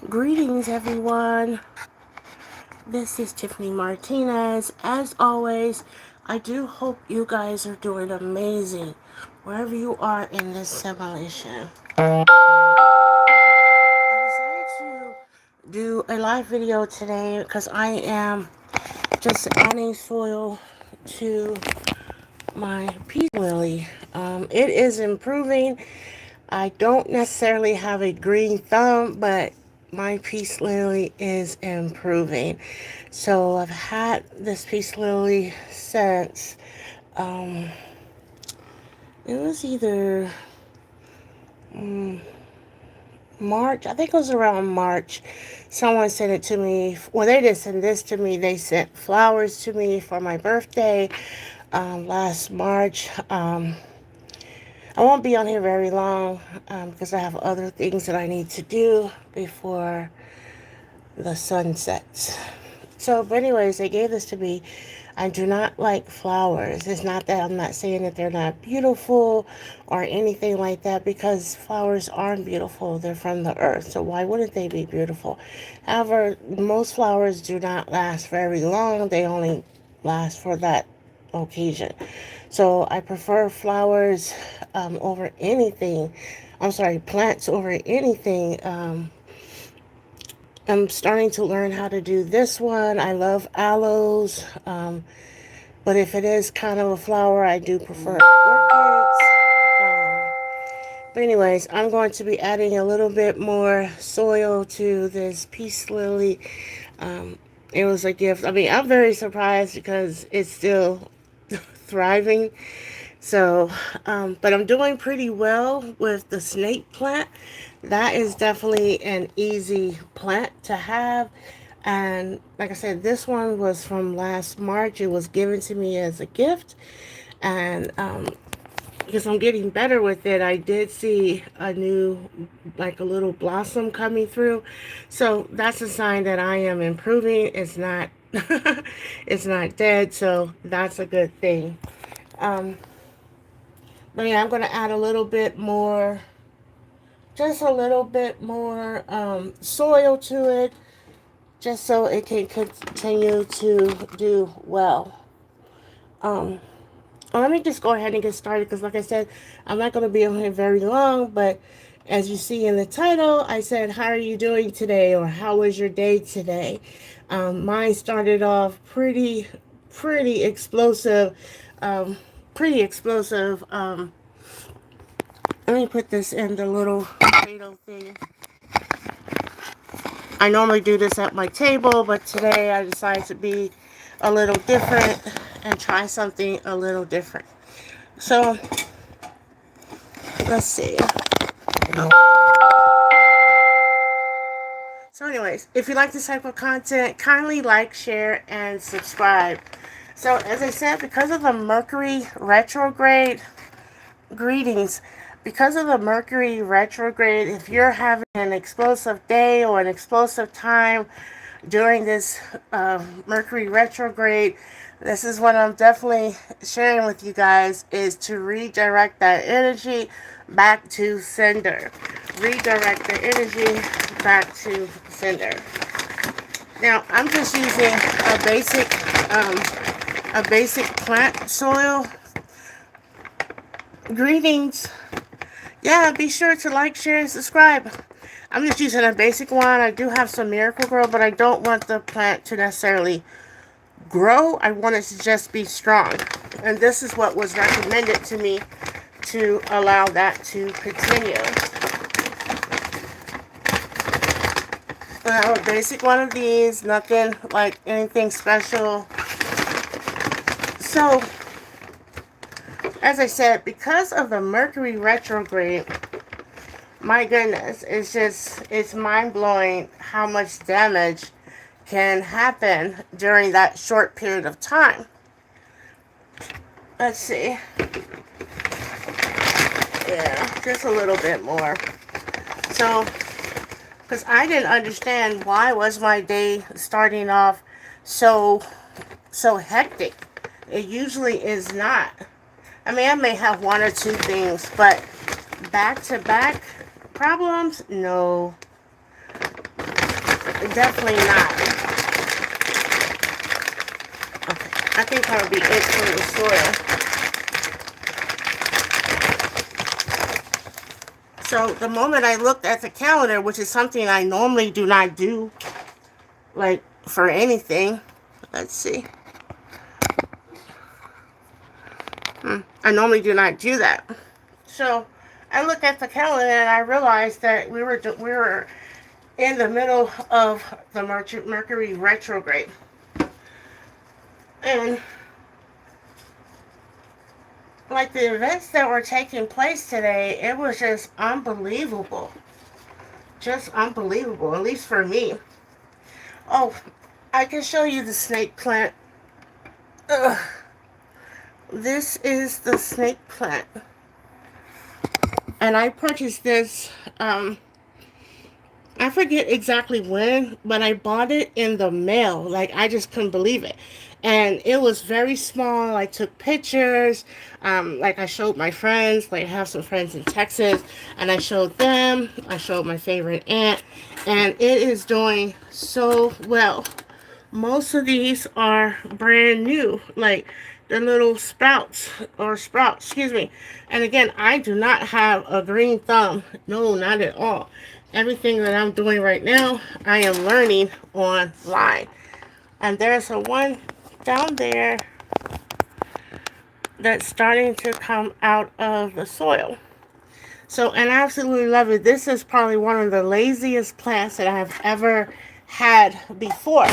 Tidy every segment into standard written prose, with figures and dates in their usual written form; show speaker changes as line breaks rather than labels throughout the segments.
Greetings, everyone. This is Tiffany Martinez. As always, I do hope you guys are doing amazing wherever you are in this simulation. I decided to do a live video today because I am just adding soil to my peace lily. It is improving. I don't necessarily have a green thumb, but my peace lily is improving. So I've had this peace lily since it was either March. I think it was around March. Someone sent it to me. Well, they didn't send this to me. They sent flowers to me for my birthday last March. I won't be on here very long because I have other things that I need to do before the sun sets. So, but anyways, they gave this to me. I do not like flowers. It's not that I'm not saying that they're not beautiful or anything like that, because flowers aren't beautiful. They're from the earth, so why wouldn't they be beautiful? However, most flowers do not last very long. They only last for that occasion. So I prefer flowers over anything. I'm sorry, plants over anything. I'm starting to learn how to do this one. I love aloes, but if it is kind of a flower, I do prefer orchids. But anyways, I'm going to be adding a little bit more soil to this peace lily. It was a gift. I mean, I'm very surprised because it's still thriving. So, but I'm doing pretty well with the snake plant. That is definitely an easy plant to have. And like I said, this one was from last March. It was given to me as a gift. And because I'm getting better with it, I did see a new, like a little blossom coming through. So that's a sign that I am improving. It's not, it's not dead. So that's a good thing. But yeah, I'm going to add a little bit more, just a little bit more soil to it, just so it can continue to do well. Let me just go ahead and get started, because like I said, I'm not going to be on here very long, but as you see in the title, I said, how are you doing today, or how was your day today? Mine started off pretty explosive, pretty explosive. Let me put this in the little potato thing. I normally do this at my table, but today I decided to be a little different and try something a little different. So, let's see. So anyways, if you like this type of content, kindly like, share, and subscribe. So, as I said, because of the Mercury retrograde, greetings. Because of the Mercury retrograde, if you're having an explosive day or an explosive time during this Mercury retrograde, this is what I'm definitely sharing with you guys, is to redirect that energy back to sender. Redirect the energy back to sender. Now, I'm just using a basic plant soil. Greetings. Yeah, be sure to like, share, and subscribe. I'm just using a basic one. I do have some Miracle Grow, but I don't want the plant to necessarily grow. I want it to just be strong. And this is what was recommended to me to allow that to continue. I have a basic one of these, nothing like anything special. So, as I said, because of the Mercury retrograde, my goodness, it's mind-blowing how much damage can happen during that short period of time. Let's see. Yeah, just a little bit more. So, because I didn't understand why was my day starting off so hectic. It usually is not. I mean, I may have one or two things, but back-to-back problems? No. definitely not. Okay, I think that'll be it for the soil. So the moment I looked at the calendar, which is something I normally do not do, like for anything, let's see. I normally do not do that. So I looked at the calendar and I realized that we were in the middle of the Mercury retrograde, and like the events that were taking place today, it was just unbelievable. Just unbelievable, at least for me. Oh, I can show you the snake plant. Ugh. This is the snake plant. And I purchased this, I forget exactly when, but I bought it in the mail. Like, I just couldn't believe it. And it was very small. I took pictures. Like, I showed my friends. Like, I have some friends in Texas. And I showed them. I showed my favorite aunt. And it is doing so well. Most of these are brand new. Like, the little sprouts, excuse me. And again, I do not have a green thumb. No, not at all. Everything that I'm doing right now, I am learning online. And there's a one down there that's starting to come out of the soil. So, and I absolutely love it. This is probably one of the laziest plants that I have ever had before.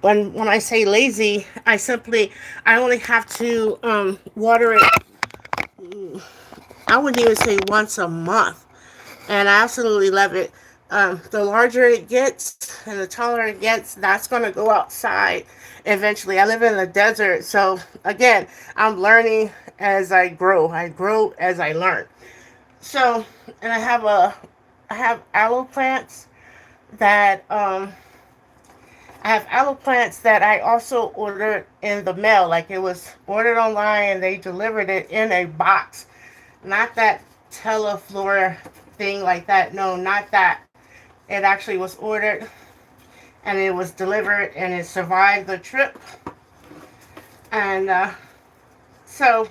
When I say lazy, I only have to water it. I wouldn't even say once a month, and I absolutely love it. The larger it gets and the taller it gets, that's going to go outside eventually. I live in the desert, so again, I'm learning as I grow. I grow as I learn. So, and I have aloe plants that I also ordered in the mail. Like, it was ordered online and they delivered it in a box. Not that 𝓣𝓲𝓯𝓪𝓷𝓮𝓃 thing like that. No, not that. It actually was ordered and it was delivered and it survived the trip. And so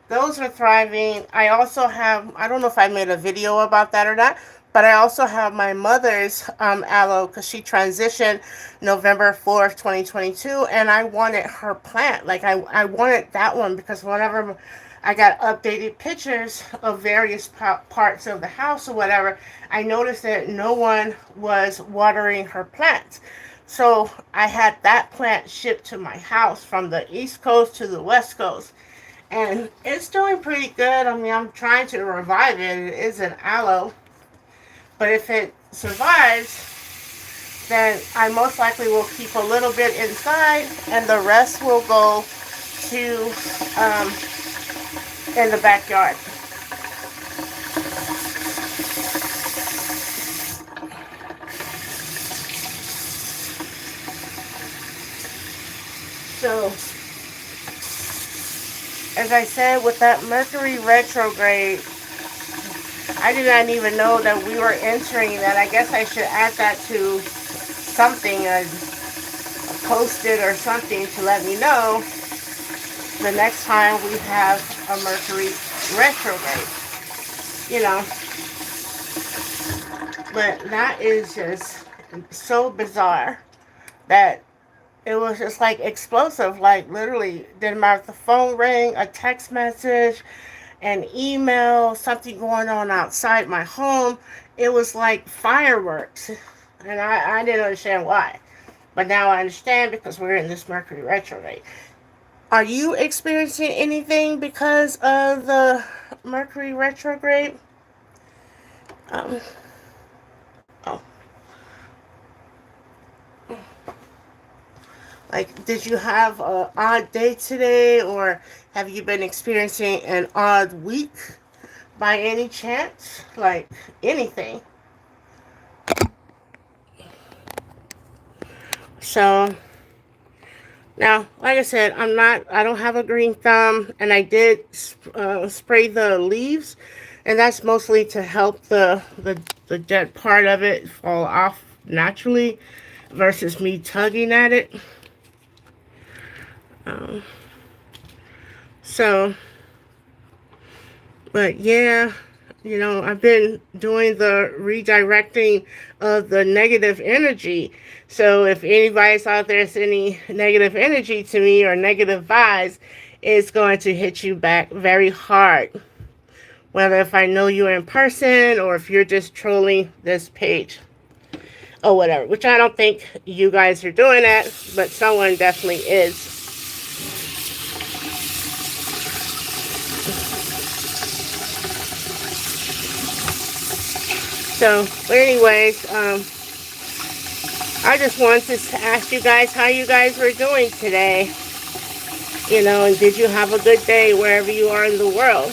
those are thriving. I also have, I don't know if I made a video about that or not, but I also have my mother's aloe because she transitioned November 4th, 2022, and I wanted her plant. Like, I wanted that one because whenever I got updated pictures of various parts of the house or whatever, I noticed that no one was watering her plants. So I had that plant shipped to my house from the East Coast to the West Coast. And it's doing pretty good. I mean, I'm trying to revive it. It is an aloe. But if it survives, then I most likely will keep a little bit inside, and the rest will go to in the backyard. So, as I said, with that Mercury retrograde, I did not even know that we were entering that. I guess I should add that to something, a post-it or something to let me know the next time we have a Mercury retrograde. You know, but that is just so bizarre that it was just like explosive. Like, literally, didn't matter if the phone rang, a text message, an email, something going on outside my home. It was like fireworks. And I didn't understand why. But now I understand because we're in this Mercury retrograde. Are you experiencing anything because of the Mercury retrograde? Um, oh. Like, did you have an odd day today, or have you been experiencing an odd week by any chance? Like, anything. So, now, like I said, I don't have a green thumb, and I did spray the leaves, and that's mostly to help the dead part of it fall off naturally versus me tugging at it. So, but yeah, you know, I've been doing the redirecting of the negative energy. So if anybody's out there sending negative energy to me or negative vibes, it's going to hit you back very hard. Whether if I know you in person or if you're just trolling this page or whatever, which I don't think you guys are doing that, but someone definitely is. So, but anyways, I just wanted to ask you guys how you guys were doing today. You know, and did you have a good day wherever you are in the world?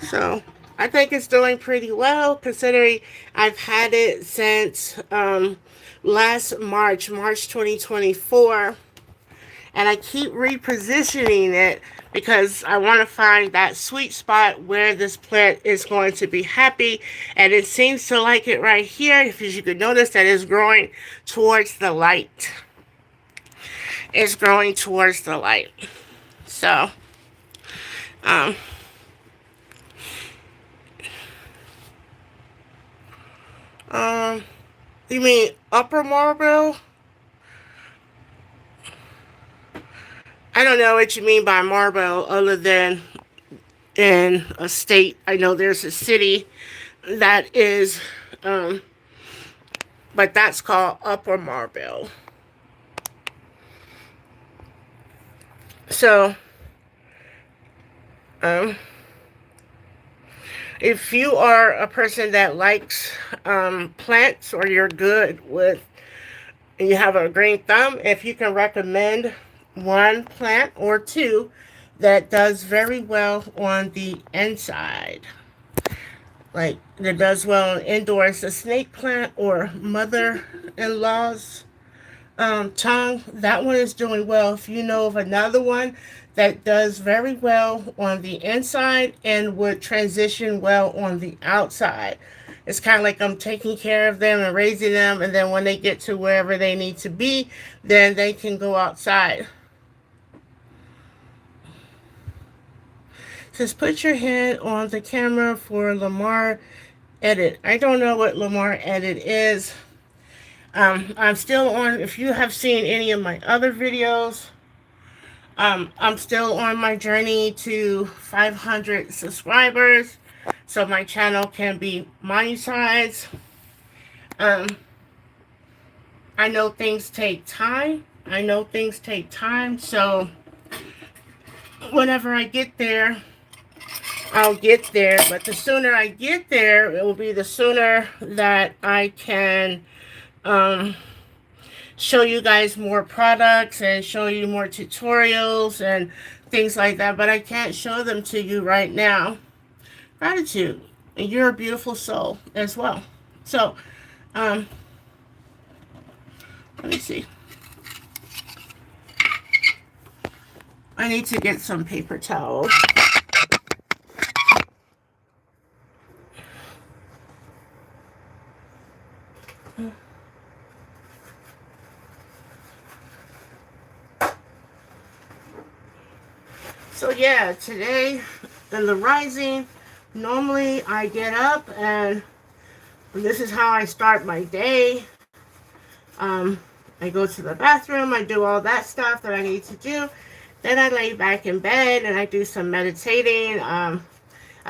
So, I think it's doing pretty well considering I've had it since last March 2024. And I keep repositioning it because I want to find that sweet spot where this plant is going to be happy. And it seems to like it right here, because you can notice that it's growing towards the light. It's growing towards the light. So, you mean upper marble? I don't know what you mean by marble other than in a state. I know there's a city that is, but that's called upper marble. So, if you are a person that likes plants or you're good with, and you have a green thumb, if you can recommend one plant or two that does very well on the inside, like that does well indoors, the snake plant or mother-in-law's tongue, that one is doing well. If you know of another one that does very well on the inside and would transition well on the outside, it's kind of like I'm taking care of them and raising them, and then when they get to wherever they need to be, then they can go outside. Says put your hand on the camera for 𝓲𝓲𝓯 edit. I don't know what 𝓲𝓲𝓯 edit is. I'm still on, if you have seen any of my other videos, I'm still on my journey to 500 subscribers so my channel can be monetized. I know things take time. So whenever I get there, I'll get there. But the sooner I get there, it will be the sooner that I can show you guys more products and show you more tutorials and things like that. But I can't show them to you right now. Gratitude. And you're a beautiful soul as well. So, let me see. I need to get some paper towels. So yeah, today in the rising, normally I get up and this is how I start my day. I go to the bathroom, I do all that stuff that I need to do. Then I lay back in bed and I do some meditating. I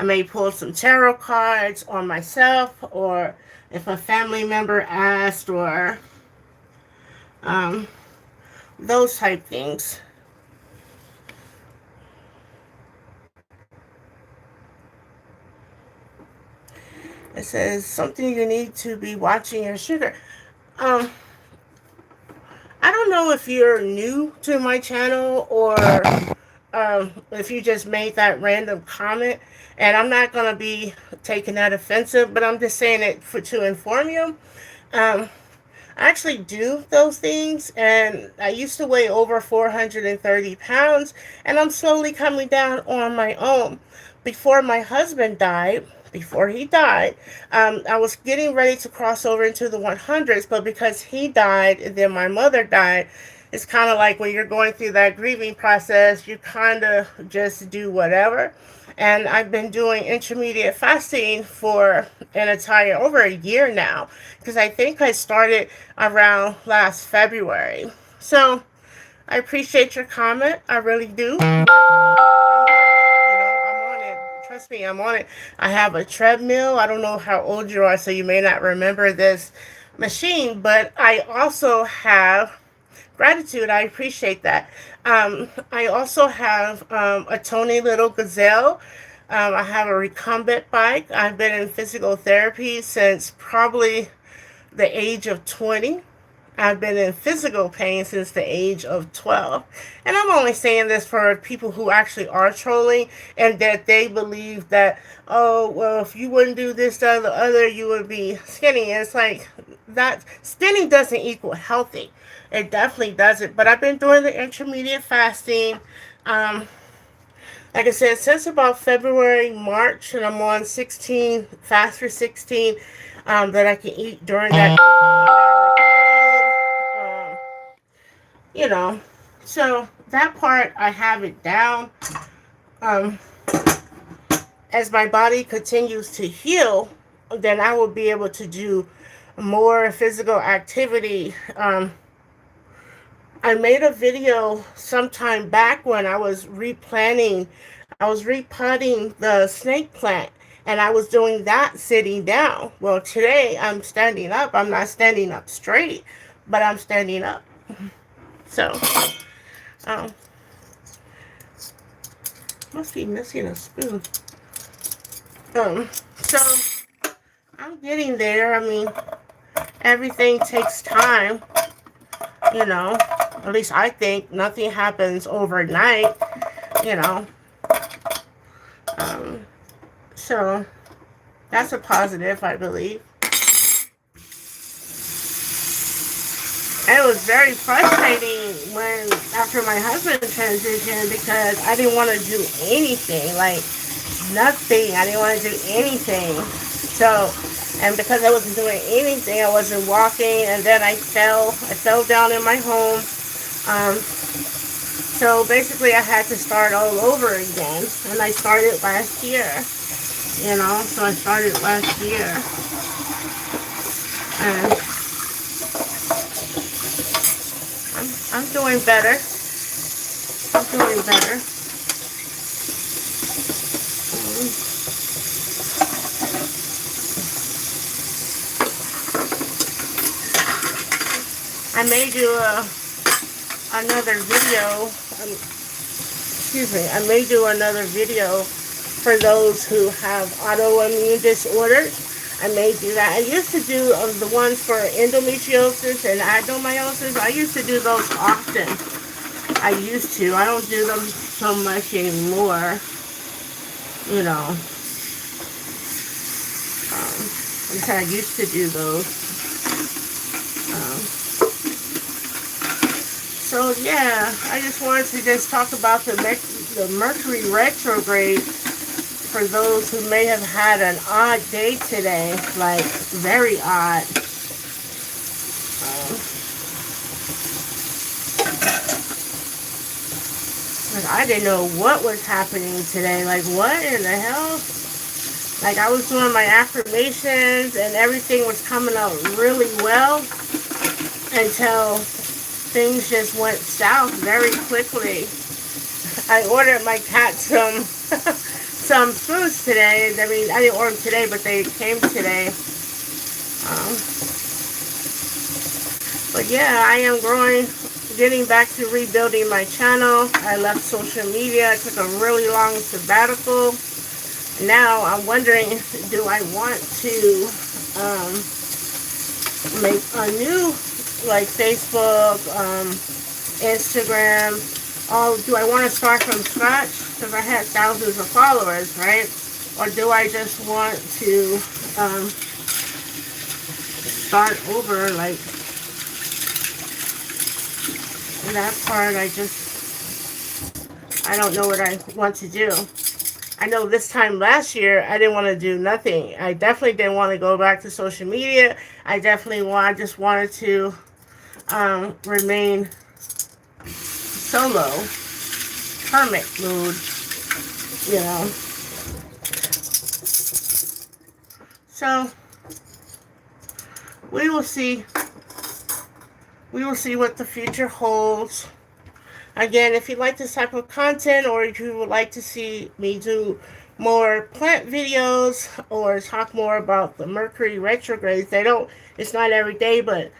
may pull some tarot cards on myself, or if a family member asked, or those type things. It says something you need to be watching your sugar. I don't know if you're new to my channel or if you just made that random comment, and I'm not going to be taking that offensive, but I'm just saying it to inform you. I actually do those things, and I used to weigh over 430 pounds, and I'm slowly coming down on my own. before my husband died, before he died, I was getting ready to cross over into the 100s, but because he died and then my mother died, it's kind of like when you're going through that grieving process, you kind of just do whatever. And I've been doing intermediate fasting for an entire over a year now, because I think I started around last February. So I appreciate your comment. I really do. I'm on it. Trust me, I'm on it. I have a treadmill. I don't know how old you are, so you may not remember this machine, but I also have gratitude. I appreciate that. I also have a 𝓣𝓲𝓯𝓬𝓃. I have a recumbent bike. I've been in physical therapy since probably the age of 20. I've been in physical pain since the age of 12. And I'm only saying this for people who actually are trolling and that they believe that, oh, well, if you wouldn't do this, that, or the other, you would be skinny. And it's like, that skinny doesn't equal healthy. It definitely doesn't. But I've been doing the intermediate fasting. Like I said, since about February, March, and I'm on 16, fast for 16, that I can eat during that you know, so that part I have it down. Um, as my body continues to heal, then I will be able to do more physical activity. I made a video sometime back when I was replanting, I was repotting the snake plant, and I was doing that sitting down. Well, today I'm standing up. I'm not standing up straight, but I'm standing up. So, must be missing a spoon. So I'm getting there. I mean, everything takes time, you know. At least I think nothing happens overnight, you know. So that's a positive, I believe. And it was very frustrating when, after my husband transitioned, because I didn't want to do anything, like nothing. I didn't want to do anything. So, and because I wasn't doing anything, I wasn't walking, and then I fell down in my home. So basically I had to start all over again, and I started last year, you know, so I started last year. And I'm doing better. I'm doing better. I may do another video. Excuse me. I may do another video for those who have autoimmune disorders. I may do that. I used to do the ones for endometriosis and adenomyosis. I used to do those often. I used to. I don't do them so much anymore. You know. I used to do those. So yeah, I just wanted to just talk about the Mercury retrograde for those who may have had an odd day today, like very odd. Like I didn't know what was happening today. Like what in the hell? Like I was doing my affirmations and everything was coming out really well until things just went south very quickly. I ordered my cat some foods today. I mean, I didn't order them today, but they came today. But yeah, I am getting back to rebuilding my channel. I left social media. I took a really long sabbatical. Now I'm wondering, do I want to make a new, like Facebook, Instagram, do I want to start from scratch? Because I had thousands of followers, right? Or do I just want to start over, like, that part, I don't know what I want to do. I know this time last year I didn't want to do nothing. I definitely didn't want to go back to social media. I just wanted to remain solo, hermit mood, you know. So we will see. We will see what the future holds. Again, if you like this type of content, or if you would like to see me do more plant videos or talk more about the Mercury retrogrades, it's not every day, but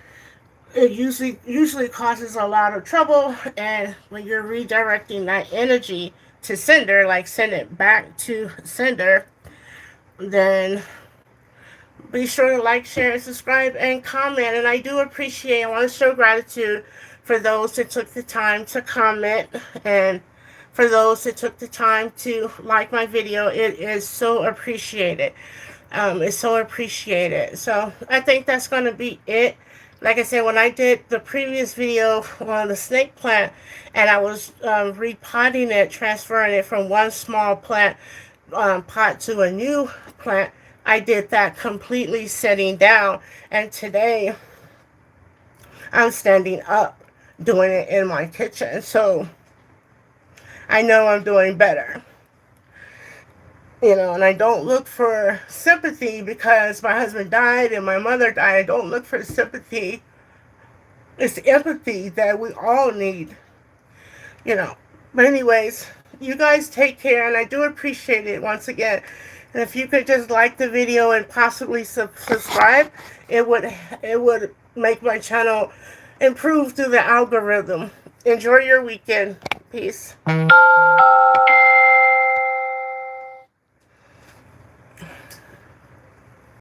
it usually causes a lot of trouble. And when you're redirecting that energy to sender, like send it back to sender, then be sure to like, share, and subscribe, and comment. And I do appreciate, I want to show gratitude for those that took the time to comment, and for those that took the time to like my video. It is so appreciated. It's so appreciated. So I think that's going to be it. Like I said, when I did the previous video on the snake plant, and I was repotting it, transferring it from one small plant pot to a new plant, I did that completely sitting down. And today I'm standing up doing it in my kitchen. So I know I'm doing better. You know, and I don't look for sympathy because my husband died and my mother died. I don't look for sympathy. It's empathy that we all need, you know. But anyways, you guys take care, and I do appreciate it once again. And if you could just like the video and possibly subscribe, it would make my channel improve through the algorithm. Enjoy your weekend. Peace.